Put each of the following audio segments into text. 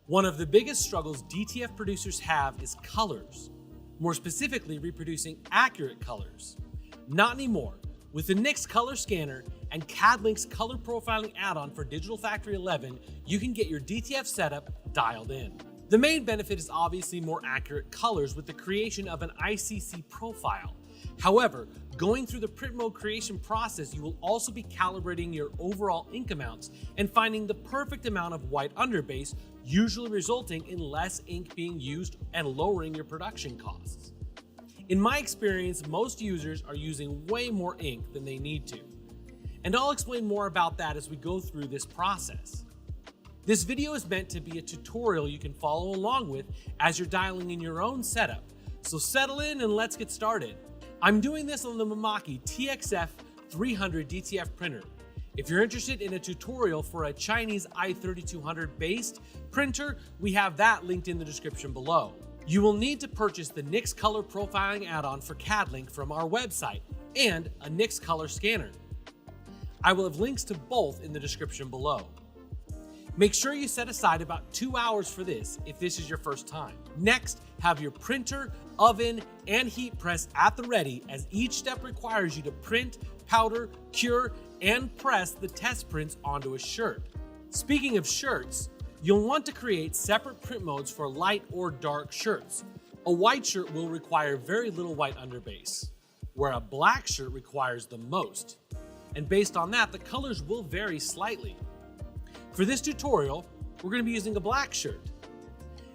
One of the biggest struggles DTF producers have is colors, more specifically reproducing accurate colors. Not anymore. With the NIX color scanner and CatLynx color profiling add-on for Digital Factory 11, you can get your DTF setup dialed in. The main benefit is obviously more accurate colors with the creation of an ICC profile. However, going through the print mode creation process, you will also be calibrating your overall ink amounts and finding the perfect amount of white underbase, usually resulting in less ink being used and lowering your production costs. In my experience, most users are using way more ink than they need to. And I'll explain more about that as we go through this process. This video is meant to be a tutorial you can follow along with as you're dialing in your own setup. So settle in and let's get started. I'm doing this on the Mimaki TXF-300 DTF printer. If you're interested in a tutorial for a Chinese i3200 based printer, we have that linked in the description below. You will need to purchase the NIX color profiling add-on for CatLynx from our website and a NIX color scanner. I will have links to both in the description below. Make sure you set aside about 2 hours for this if this is your first time. Next, have your printer, oven, and heat press at the ready, as each step requires you to print, powder, cure, and press the test prints onto a shirt. Speaking of shirts, you'll want to create separate print modes for light or dark shirts. A white shirt will require very little white underbase, where a black shirt requires the most. And based on that, the colors will vary slightly. For this tutorial, we're going to be using a black shirt.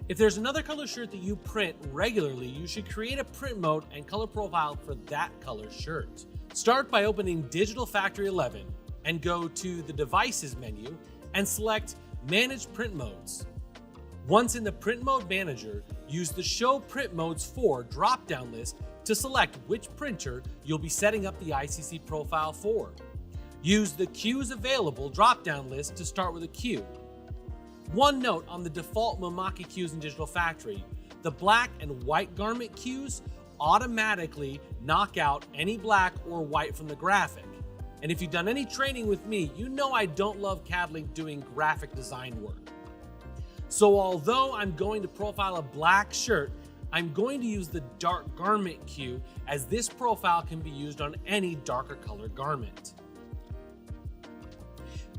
If there's another color shirt that you print regularly, you should create a print mode and color profile for that color shirt. Start by opening Digital Factory 11 and go to the Devices menu and select Manage Print Modes. Once in the Print Mode Manager, use the Show Print Modes For drop-down list to select which printer you'll be setting up the ICC profile for. Use the Cues Available drop-down list to start with a cue. One note on the default Mimaki cues in Digital Factory: the black and white garment cues automatically knock out any black or white from the graphic. And if you've done any training with me, you know I don't love CatLynx doing graphic design work. So although I'm going to profile a black shirt, I'm going to use the dark garment cue, as this profile can be used on any darker color garment.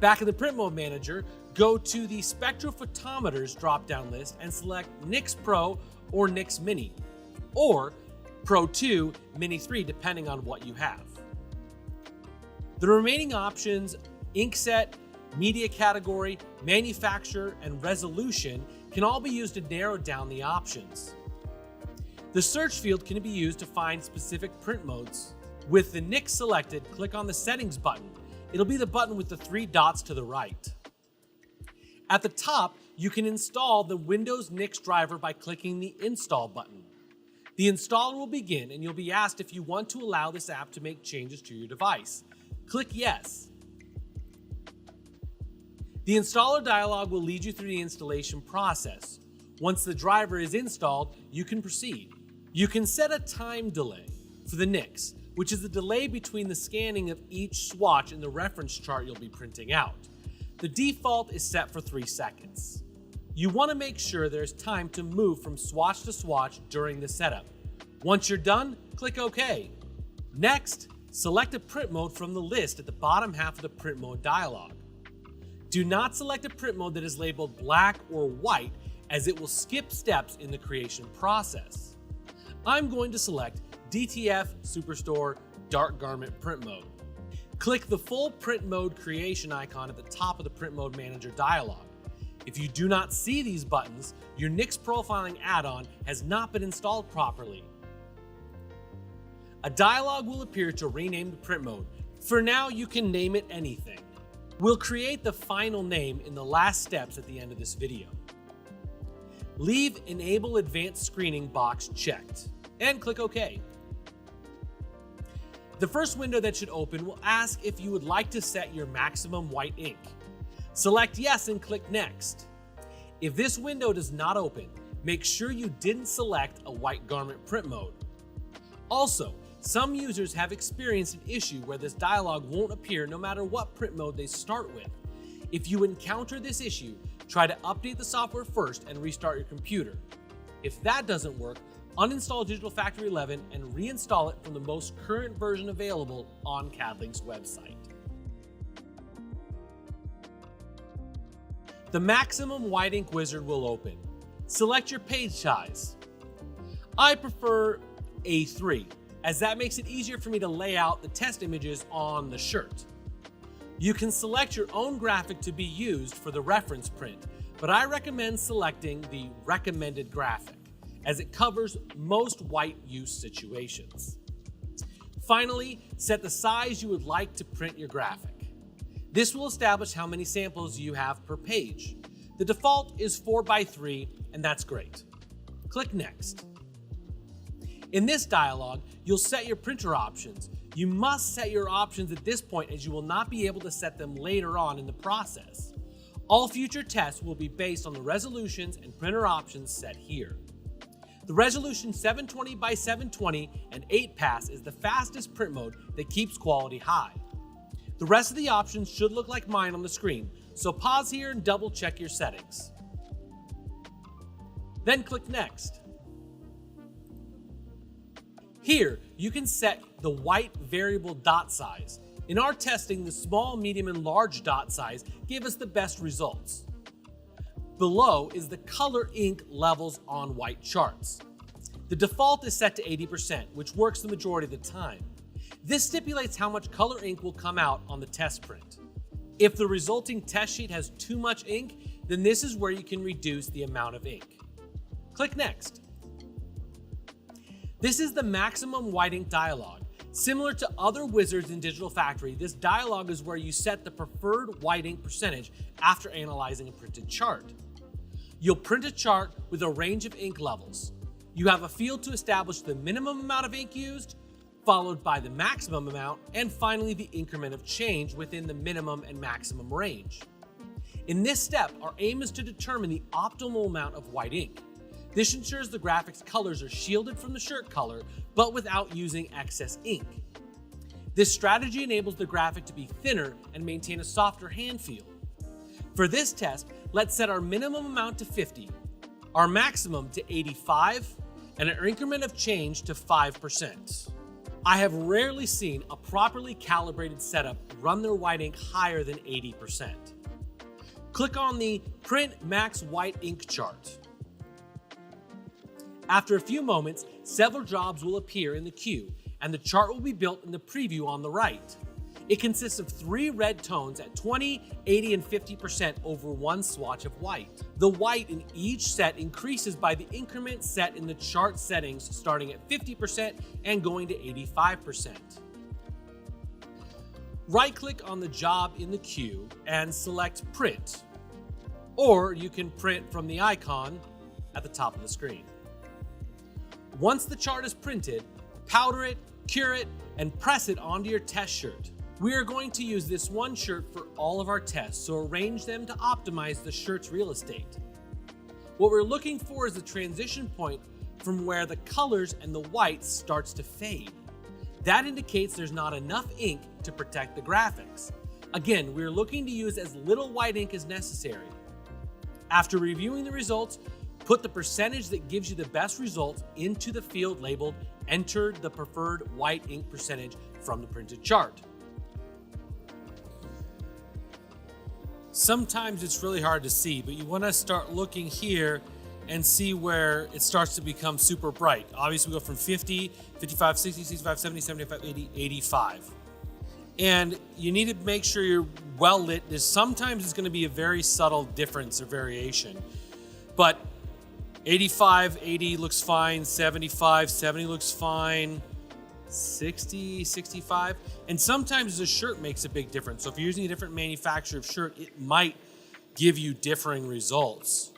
Back in the Print Mode Manager, go to the Spectrophotometers drop-down list and select NIX Pro or NIX Mini, or Pro 2, Mini 3, depending on what you have. The remaining options, ink set, media category, manufacturer, and resolution, can all be used to narrow down the options. The search field can be used to find specific print modes. With the NIX selected, click on the Settings button. It'll be the button with the 3 dots to the right. At the top, you can install the Windows NIX driver by clicking the Install button. The installer will begin, and you'll be asked if you want to allow this app to make changes to your device. Click Yes. The installer dialog will lead you through the installation process. Once the driver is installed, you can proceed. You can set a time delay for the NIX, which is the delay between the scanning of each swatch in the reference chart you'll be printing out. The default is set for 3 seconds. You want to make sure there's time to move from swatch to swatch during the setup. Once you're done, click OK. Next, select a print mode from the list at the bottom half of the print mode dialog. Do not select a print mode that is labeled black or white, as it will skip steps in the creation process. I'm going to select DTF Superstore Dark Garment Print Mode. Click the full print mode creation icon at the top of the Print Mode Manager dialog. If you do not see these buttons, your NIX profiling add-on has not been installed properly. A dialog will appear to rename the print mode. For now, you can name it anything. We'll create the final name in the last steps at the end of this video. Leave Enable Advanced Screening box checked and click OK. The first window that should open will ask if you would like to set your maximum white ink. Select Yes and click Next. If this window does not open, make sure you didn't select a white garment print mode. Also, some users have experienced an issue where this dialog won't appear no matter what print mode they start with. If you encounter this issue, try to update the software first and restart your computer. If that doesn't work, uninstall Digital Factory 11 and reinstall it from the most current version available on CatLynx website. The maximum white ink wizard will open. Select your page size. I prefer A3, as that makes it easier for me to lay out the test images on the shirt. You can select your own graphic to be used for the reference print, but I recommend selecting the recommended graphic, as it covers most white use situations. Finally, set the size you would like to print your graphic. This will establish how many samples you have per page. The default is 4x3, and that's great. Click Next. In this dialog, you'll set your printer options. You must set your options at this point, as you will not be able to set them later on in the process. All future tests will be based on the resolutions and printer options set here. The resolution 720 by 720 and 8-pass is the fastest print mode that keeps quality high. The rest of the options should look like mine on the screen, so pause here and double check your settings. Then click Next. Here, you can set the white variable dot size. In our testing, the small, medium, and large dot size gave us the best results. Below is the color ink levels on white charts. The default is set to 80%, which works the majority of the time. This stipulates how much color ink will come out on the test print. If the resulting test sheet has too much ink, then this is where you can reduce the amount of ink. Click Next. This is the maximum white ink dialog. Similar to other wizards in Digital Factory, this dialog is where you set the preferred white ink percentage after analyzing a printed chart. You'll print a chart with a range of ink levels. You have a field to establish the minimum amount of ink used, followed by the maximum amount, and finally the increment of change within the minimum and maximum range. In this step, our aim is to determine the optimal amount of white ink. This ensures the graphic's colors are shielded from the shirt color, but without using excess ink. This strategy enables the graphic to be thinner and maintain a softer hand feel. For this test, let's set our minimum amount to 50, our maximum to 85, and our increment of change to 5%. I have rarely seen a properly calibrated setup run their white ink higher than 80%. Click on the Print Max White Ink chart. After a few moments, several jobs will appear in the queue, and the chart will be built in the preview on the right. It consists of 3 red tones at 20, 80, and 50% over one swatch of white. The white in each set increases by the increment set in the chart settings, starting at 50% and going to 85%. Right-click on the job in the queue and select Print, or you can print from the icon at the top of the screen. Once the chart is printed, powder it, cure it, and press it onto your test shirt. We are going to use this one shirt for all of our tests, so arrange them to optimize the shirt's real estate. What we're looking for is the transition point from where the colors and the white starts to fade. That indicates there's not enough ink to protect the graphics. Again, we're looking to use as little white ink as necessary. After reviewing the results, put the percentage that gives you the best results into the field labeled "Enter the preferred white ink percentage from the printed chart." Sometimes it's really hard to see, but you want to start looking here and see where it starts to become super bright. Obviously, we go from 50, 55, 60, 65, 70, 75, 80, 85. And you need to make sure you're well lit. Sometimes it's going to be a very subtle difference or variation. But 85, 80 looks fine, 75, 70 looks fine, 60, 65. And sometimes the shirt makes a big difference. So if you're using a different manufacturer of shirt, it might give you differing results.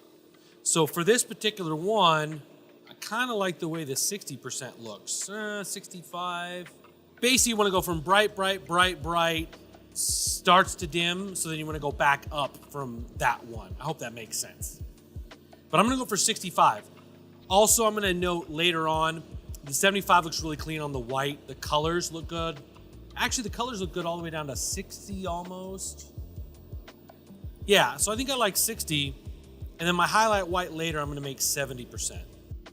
So for this particular one, I kind of like the way the 60% looks. 65. Basically, you want to go from bright, bright, bright, bright, starts to dim, so then you want to go back up from that one. I hope that makes sense. But I'm going to go for 65. Also, I'm going to note later on, the 75 looks really clean on the white. The colors look good. Actually, the colors look good all the way down to 60 almost. Yeah, so I think I like 60. And then my highlight white later, I'm gonna make 70%.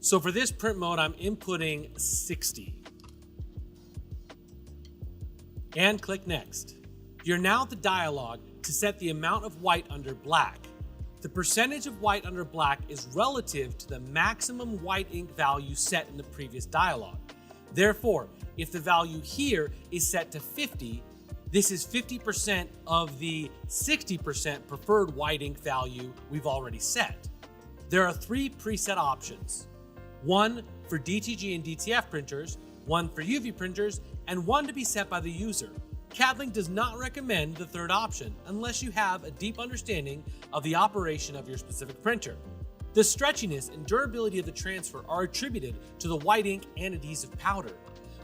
So for this print mode, I'm inputting 60. And click Next. You're now at the dialog to set the amount of white under black. The percentage of white under black is relative to the maximum white ink value set in the previous dialog. Therefore, if the value here is set to 50, this is 50% of the 60% preferred white ink value we've already set. There are 3 preset options. One for DTG and DTF printers, one for UV printers, and one to be set by the user. CatLynx does not recommend the third option unless you have a deep understanding of the operation of your specific printer. The stretchiness and durability of the transfer are attributed to the white ink and adhesive powder.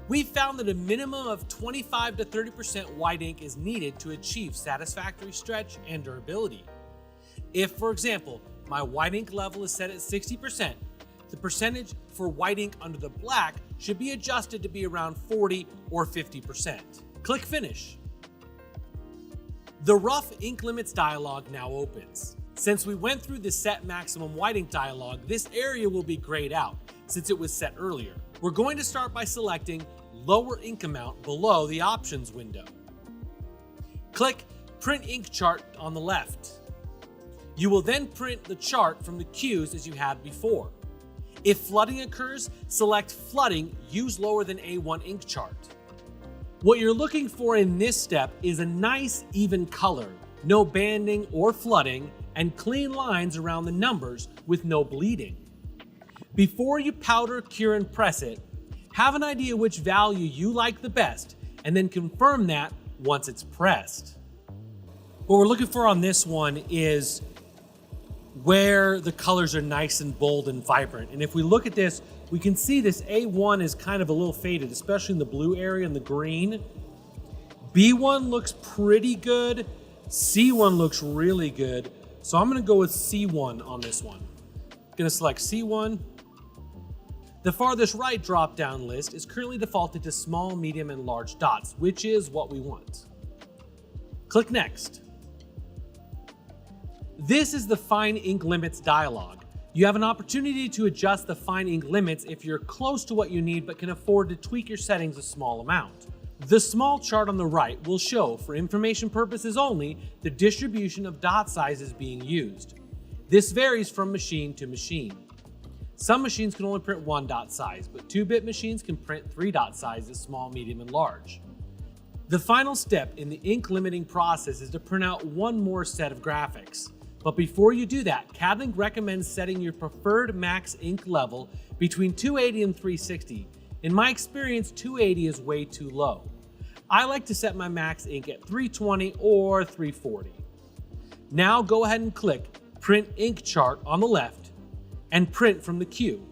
We've found that a minimum of 25 to 30% white ink is needed to achieve satisfactory stretch and durability. If, for example, my white ink level is set at 60%, the percentage for white ink under the black should be adjusted to be around 40 or 50%. Click Finish. The Rough Ink Limits dialog now opens. Since we went through the Set Maximum White Ink dialog, this area will be grayed out since it was set earlier. We're going to start by selecting Lower Ink Amount below the Options window. Click Print Ink Chart on the left. You will then print the chart from the cues as you had before. If flooding occurs, select Flooding, use lower than A1 ink chart. What you're looking for in this step is a nice even color, no banding or flooding, and clean lines around the numbers with no bleeding. Before you powder, cure, and press it, have an idea which value you like the best, and then confirm that once it's pressed. What we're looking for on this one is where the colors are nice and bold and vibrant. And if we look at this, we can see this A1 is kind of a little faded, especially in the blue area and the green. B1 looks pretty good. C1 looks really good. So I'm gonna go with C1 on this one. Gonna select C1. The farthest right drop-down list is currently defaulted to small, medium, and large dots, which is what we want. Click Next. This is the Fine Ink Limits dialog. You have an opportunity to adjust the fine ink limits if you're close to what you need but can afford to tweak your settings a small amount. The small chart on the right will show, for information purposes only, the distribution of dot sizes being used. This varies from machine to machine. Some machines can only print 1 dot size, but 2-bit machines can print 3 dot sizes, small, medium, and large. The final step in the ink limiting process is to print out one more set of graphics. But before you do that, CatLynx recommends setting your preferred max ink level between 280 and 360. In my experience, 280 is way too low. I like to set my max ink at 320 or 340. Now go ahead and click Print Ink Chart on the left and print from the queue.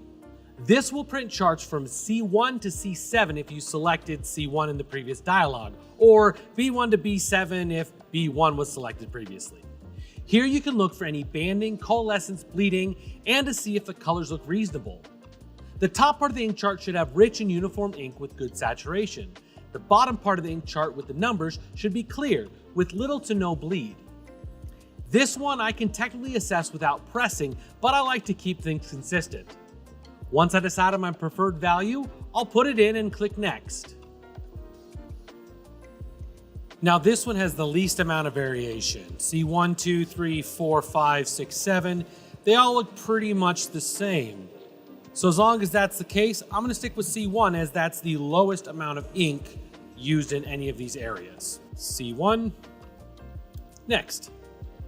This will print charts from C1 to C7 if you selected C1 in the previous dialog, or B1 to B7 if B1 was selected previously. Here you can look for any banding, coalescence, bleeding, and to see if the colors look reasonable. The top part of the ink chart should have rich and uniform ink with good saturation. The bottom part of the ink chart with the numbers should be clear, with little to no bleed. This one I can technically assess without pressing, but I like to keep things consistent. Once I decide on my preferred value, I'll put it in and click Next. Now this one has the least amount of variation. See 1, 2, 3, 4, 5, 6, 7. They all look pretty much the same. So as long as that's the case, I'm gonna stick with C1 as that's the lowest amount of ink used in any of these areas. C1, next.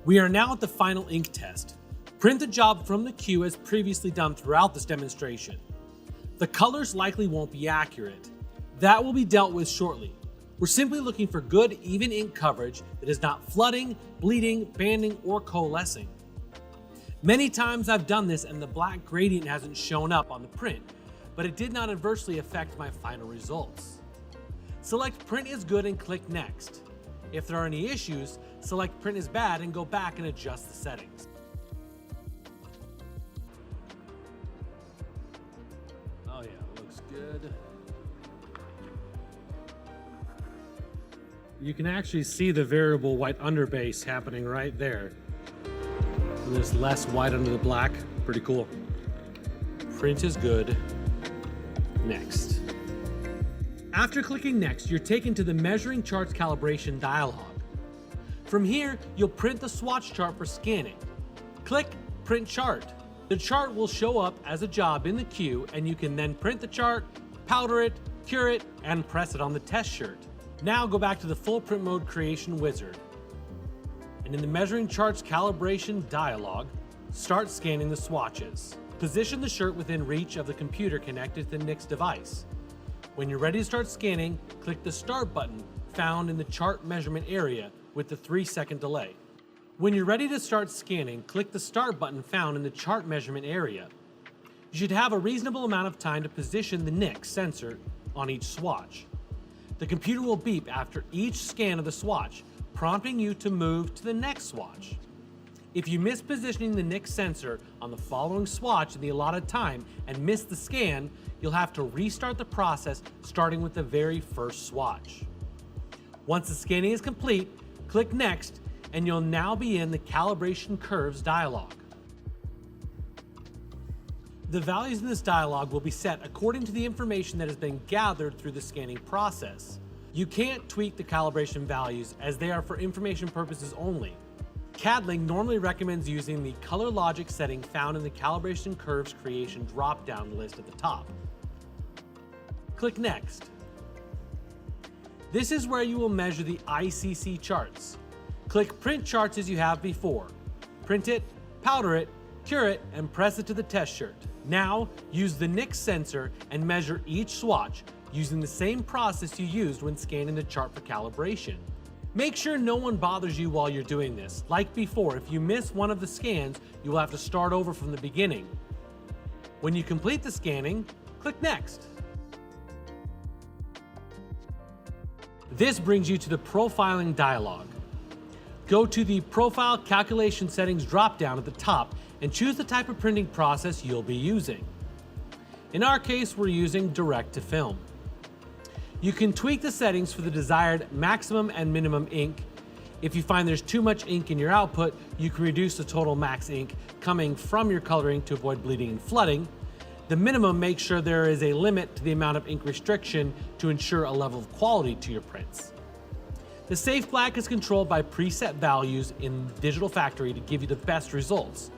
We are now at the final ink test. Print the job from the queue as previously done throughout this demonstration. The colors likely won't be accurate. That will be dealt with shortly. We're simply looking for good, even ink coverage that is not flooding, bleeding, banding, or coalescing. Many times I've done this and the black gradient hasn't shown up on the print, but it did not adversely affect my final results. Select Print is good and click Next. If there are any issues, select Print is bad and go back and adjust the settings. Oh yeah, looks good. You can actually see the variable white underbase happening right there. And there's less white under the black. Pretty cool. Print is good. Next. After clicking next, you're taken to the measuring charts calibration dialog. From here, you'll print the swatch chart for scanning. Click Print Chart. The chart will show up as a job in the queue, and you can then print the chart, powder it, cure it, and press it on the test shirt. Now go back to the full print mode creation wizard. And in the measuring charts calibration dialog, start scanning the swatches. Position the shirt within reach of the computer connected to the NIX device. When you're ready to start scanning, click the Start button found in the chart measurement area with the 3-second delay. When you're ready to start scanning, click the Start button found in the chart measurement area. You should have a reasonable amount of time to position the NIX sensor on each swatch. The computer will beep after each scan of the swatch, prompting you to move to the next swatch. If you miss positioning the NIX sensor on the following swatch in the allotted time and miss the scan, you'll have to restart the process starting with the very first swatch. Once the scanning is complete, click Next, and you'll now be in the Calibration Curves dialog. The values in this dialog will be set according to the information that has been gathered through the scanning process. You can't tweak the calibration values as they are for information purposes only. CatLynx normally recommends using the color logic setting found in the Calibration Curves creation drop-down list at the top. Click Next. This is where you will measure the ICC charts. Click Print Charts as you have before. Print it, powder it, cure it, and press it to the test shirt. Now, use the NIX sensor and measure each swatch using the same process you used when scanning the chart for calibration. Make sure no one bothers you while you're doing this. Like before, if you miss one of the scans, you will have to start over from the beginning. When you complete the scanning, click Next. This brings you to the Profiling dialog. Go to the Profile Calculation Settings drop-down at the top and choose the type of printing process you'll be using. In our case, we're using direct-to-film. You can tweak the settings for the desired maximum and minimum ink. If you find there's too much ink in your output, you can reduce the total max ink coming from your coloring to avoid bleeding and flooding. The minimum makes sure there is a limit to the amount of ink restriction to ensure a level of quality to your prints. The safe black is controlled by preset values in Digital Factory to give you the best results.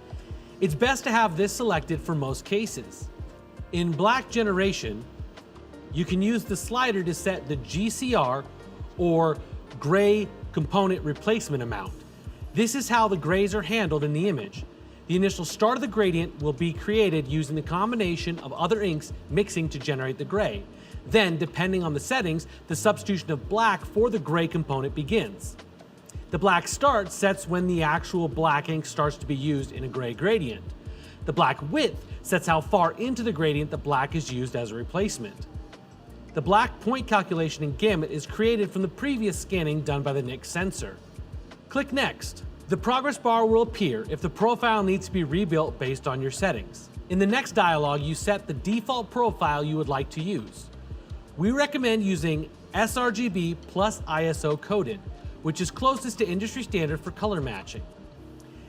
It's best to have this selected for most cases. In black generation, you can use the slider to set the GCR or gray component replacement amount. This is how the grays are handled in the image. The initial start of the gradient will be created using the combination of other inks mixing to generate the gray. Then, depending on the settings, the substitution of black for the gray component begins. The black start sets when the actual black ink starts to be used in a gray gradient. The black width sets how far into the gradient the black is used as a replacement. The black point calculation in gamut is created from the previous scanning done by the NIX sensor. Click Next. The progress bar will appear if the profile needs to be rebuilt based on your settings. In the next dialog, you set the default profile you would like to use. We recommend using sRGB plus ISO coded, which is closest to industry standard for color matching.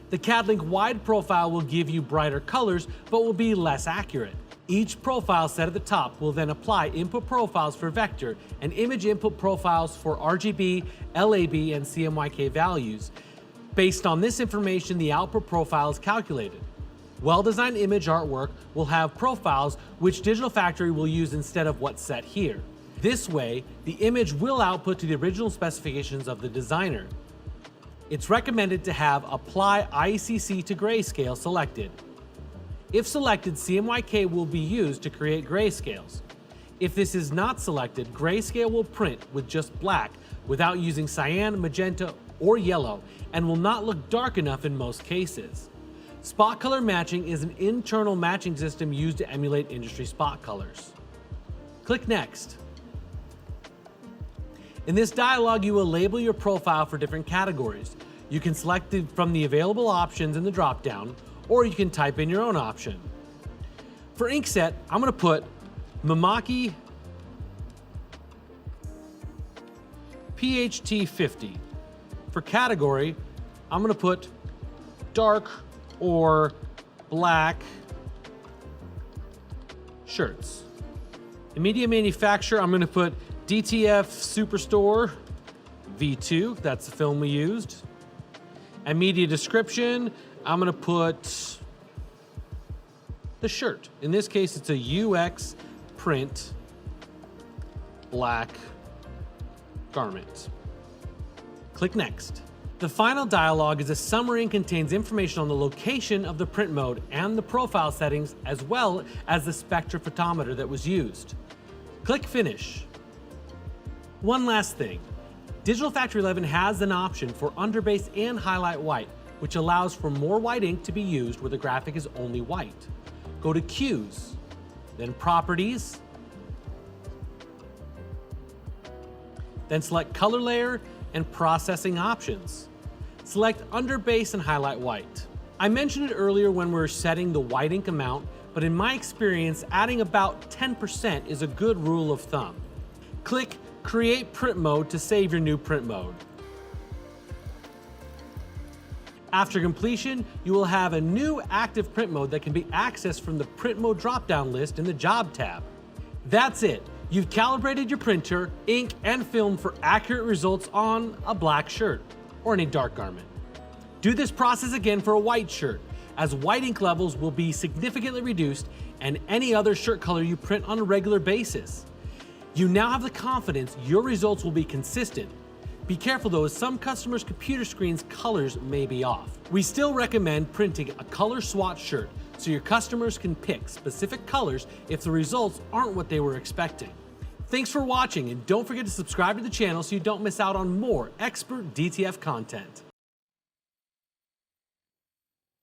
The CatLynx wide profile will give you brighter colors, but will be less accurate. Each profile set at the top will then apply input profiles for vector and image input profiles for RGB, LAB, and CMYK values. Based on this information, the output profile is calculated. Well-designed image artwork will have profiles which Digital Factory will use instead of what's set here. This way, the image will output to the original specifications of the designer. It's recommended to have Apply ICC to Grayscale selected. If selected, CMYK will be used to create grayscales. If this is not selected, grayscale will print with just black without using cyan, magenta, or yellow, and will not look dark enough in most cases. Spot color matching is an internal matching system used to emulate industry spot colors. Click Next. In this dialog, you will label your profile for different categories. You can select it from the available options in the drop-down, or you can type in your own option. For ink set, I'm going to put Mimaki TXF-300. For category, I'm going to put dark or black shirts. In media manufacturer, I'm going to put DTF Superstore V2, that's the film we used. And media description, I'm going to put the shirt. In this case, it's a UX print black garment. Click Next. The final dialog is a summary and contains information on the location of the print mode and the profile settings, as well as the spectrophotometer that was used. Click Finish. One last thing. Digital Factory 11 has an option for Underbase and Highlight White, which allows for more white ink to be used where the graphic is only white. Go to Cues, then Properties, then select Color Layer and Processing Options. Select Underbase and Highlight White. I mentioned it earlier when we were setting the white ink amount, but in my experience, adding about 10% is a good rule of thumb. Click Create Print Mode to save your new print mode. After completion, you will have a new active print mode that can be accessed from the Print Mode drop-down list in the Job tab. That's it. You've calibrated your printer, ink, and film for accurate results on a black shirt or any dark garment. Do this process again for a white shirt, as white ink levels will be significantly reduced and any other shirt color you print on a regular basis. You now have the confidence your results will be consistent. Be careful though, as some customers' computer screens' colors may be off. We still recommend printing a color swatch shirt so your customers can pick specific colors if the results aren't what they were expecting. Thanks for watching, and don't forget to subscribe to the channel so you don't miss out on more expert DTF content.